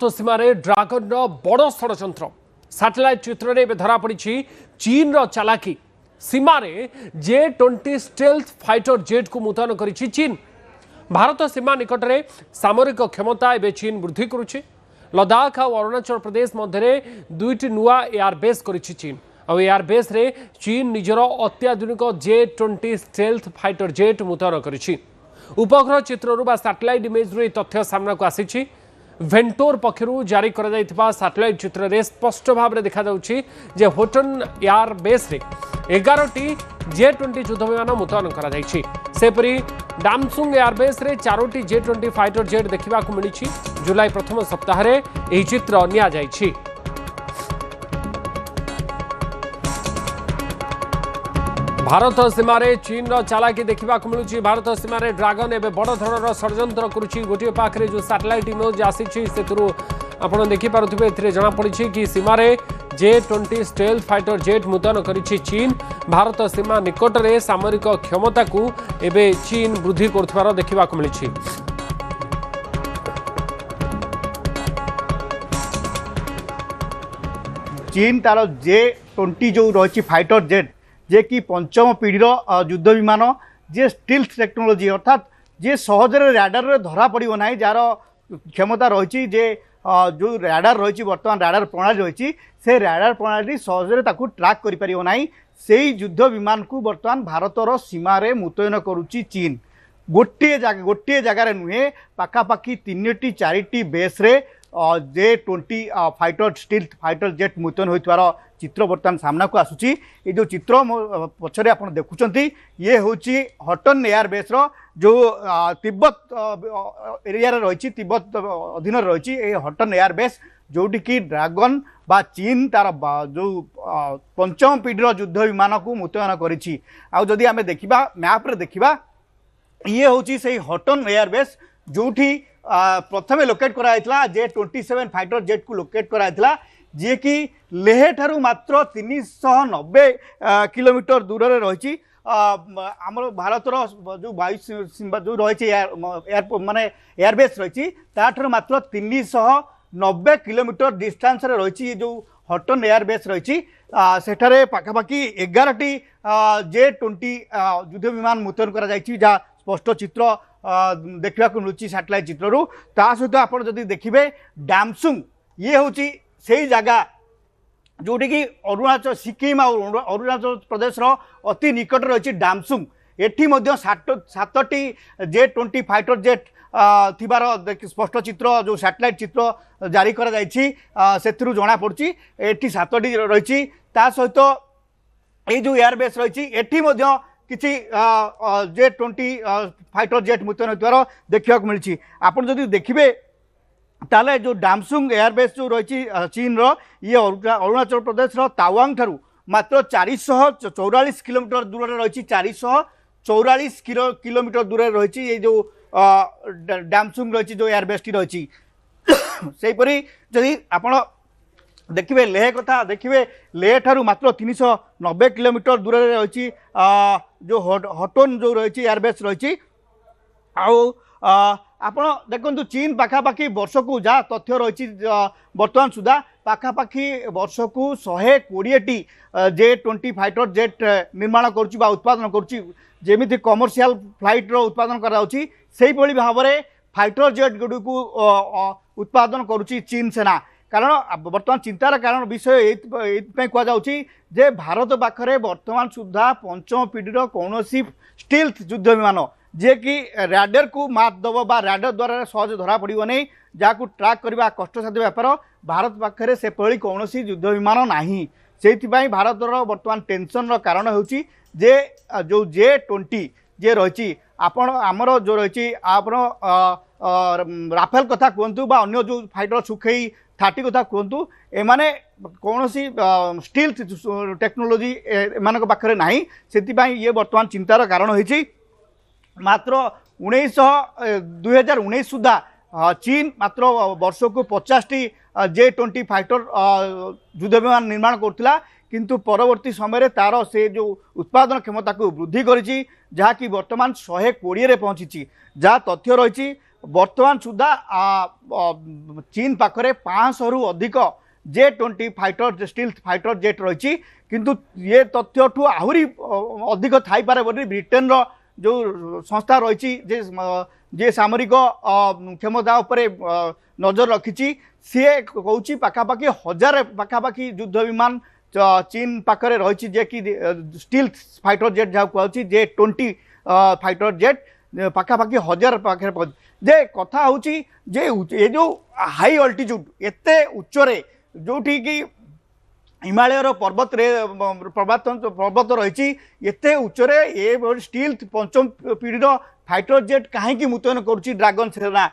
तो सीमारे ड्रागन बड़ षड्यंत्र सैटेलाइट चित्र में धरा पड़ी चीन चालाकी सीमारे J-20 स्टेल्थ फाइटर जेट को मुतयन कर चीन। भारत सीमा निकट में सामरिक क्षमता एवं चीन वृद्धि करुच्ची। लद्दाख और अरुणाचल प्रदेश मध्य दुईटी नुआ एयरबेस कर चीन और एयरबेस रे चीन निजर अत्याधुनिक J-20 स्टेल्थ फाइटर जेट मुतयन कर उपग्रह चित्रु सैटेलाइट इमेज तथ्य सामना को आसी। वेंटोर पक्षर जारी सैटेलाइट चित्र में स्पष्ट भाव में देखा जे होटन एयरबेस रे 11टी J-20 युद्ध विमान मुतयन करपरी डामसुंग एयरबेस रे 4टी J-20 फाइटर जेट देखा मिली। जुलाई प्रथम सप्ताह यह चित्र नि भारत सीमार चीन चालाकी देखा मिलूँ। भारत सीमार ड्रागन एवं बड़ धरण षड्यंत्र करुच्ची। गोटे पाखे जो सैटेलाइट इमेज आसी आप देखिपे जमापड़ी कि सीमार J-20 स्टेल्थ फाइटर जेट मुतयन कर चीन। भारत सीमा निकट में सामरिक क्षमता को एवं चीन वृद्धि कर देखा मिली। चीन तार J-20 जो रही फाइटर जेट जे कि पंचम पीढ़ी युद्ध विमान जे स्टील्थ टेक्नोलोजी अर्थात जे सहजरे रडार रे धरा पड़ो ना जार क्षमता रही जो रडार रही बर्तमान रडार प्रणाली रही से रडार प्रणाली सहजरे ट्रैक कर पारिबो ना से युद्ध विमान को बर्तमान भारतर सीमार मुतयन करुच्ची चीन। गोटे जगार नुहे पाखापाखि 3टी 4टी बेस रे J-20 fighter stealth fighter jet मुतयन होइतवार चित्र बर्तमान सामना को आसुची। ये जो चित्र पछरे आप देखुंट ये हूँ हटन एयरबेस जो तिब्बत एरिया रही तिब्बत अधीन रही हटन एयरबेस जोटी की ड्रैगन बा चीन तार जो पंचम पीढ़ी युद्ध विमान को मुतयन करिछि। आउदी आम देखा मैप रे देखा ये हूँ से हटन एयरबेस जोठी प्रथमे लोकेट कराइला J-27 फाइटर जेट को लोकेट कराइला जी कि लेह ठारू मात्र 390 किलोमीटर दूर रे रही आम भारतर जो वायु जो रही माने एयरबेस रही मात्र 390 किलोमीटर डिस्टेंस रे रही जो हटन एयरबेस रही सेठारे पाखापाखि 11टी J-20 युद्ध विमान मुतयन करा जहाँ स्पष्ट चित्र देखा मिलूँ सैटेलाइट चित्रु। ता सहित आप देखिए डामसुंग ये हूँ से जगह जोटी कि अरुणाचल सिक्किम और अरुणाचल प्रदेश अति निकट रही डामसुंग एटी 7टी J-20 फाइटर जेट थिबार स्पष्ट चित्र जो सैटेलाइट चित्र जारी करा जना पड़ी एटी 7टी रही सहित ये जो एयरबेस रही एटी किसी J-20 फाइटर जेट मुतयन होतार देखा मिली। आप जब देखिए ताले जो डामसुंग एयरबेस जो रही चीन ये अरुणाचल प्रदेश तावांग ठारू मात्र 444 किलोमीटर दूर रही 444 किलोमीटर दूर रही ये जो डामसुंग रही जो एयरबेस टी रही सेपरी जदि आप देखिए लेह कथा देखिए लेह ठारू मात्र 390 किलोमीटर दूर रही जो हटन जो रही एयरबेस रही आपण देखु चीन पाखापाखि वर्ष को जहाँ तथ्य रही बर्तमान सुधा पाखापाखि वर्ष को 120टी J-20 फाइटर जेट निर्माण करुच्ची उत्पादन करुच्ची जेमिति कमर्शियल फ्लाइट उत्पादन कराउची सेही भली भाव में फाइटर जेट गुडी को उत्पादन करुच्ची चीन सेना। कारण बर्तमान चिंतार कारण विषय ये कहुच्छी जे भारत पाखरे बर्तमान सुधा पंचम पीढ़ी कौन स्टील्थ युद्ध विमान जे कि रडार को मात दब बा रडार द्वारा सहज धरा पड़ो नहीं जहाँ ट्रैक करने कष्टसाध्य व्यापार भारत पाखे से कौन युद्ध विमान ना से भारतर बर्तमान टेंशन कारण होची जे जो J-20 जे रही आपण आमर जो रही आप राफेल कथा कहतु बा अन्य जो फाइटर सुखई 30 कथा कहतु एमाने कौन स्टील्थ टेक्नोलोजी एमान पाखे ना से ये बर्तमान चिंतार कारण होती। मात्र 2019 सुधा चीन मात्र वर्ष को 50टी J-20 फाइटर युद्ध विमान निर्माण करथिला किंतु परवर्ती समय तार से जो उत्पादन क्षमता को वृद्धि करिछि जहाँ कि वर्तमान 120 रे पहुँची जहाँ तथ्य रही बर्तमान सुधा चीन पाखरे 500 रु अधिक J-20 fighter steel fighter jet रही किंतु ये तथ्य ठू आहरी अधिक थाई पारे बोली ब्रिटेन रो जो संस्था रही जे सामरिक क्षमता उपरे नजर रखी सी कौची पाखापाखि 1000 पाखापाखि युद्ध विमान चीन पाखरे रही जे कि स्टील फाइटर जेट जहाँ कहूँ J-20 फाइटर जेट पाखापाखि 1000 पाखे जे कथा हूँ जे ये जो हाई अल्टीट्यूड एते उच्चरे जोठी कि हिमालय पर्वत पर्वत रही एते उच्चरे ये स्टील पंचम पीढ़ी फाइटर जेट कहीं मुतयन करुच्ची ड्रागन सेना।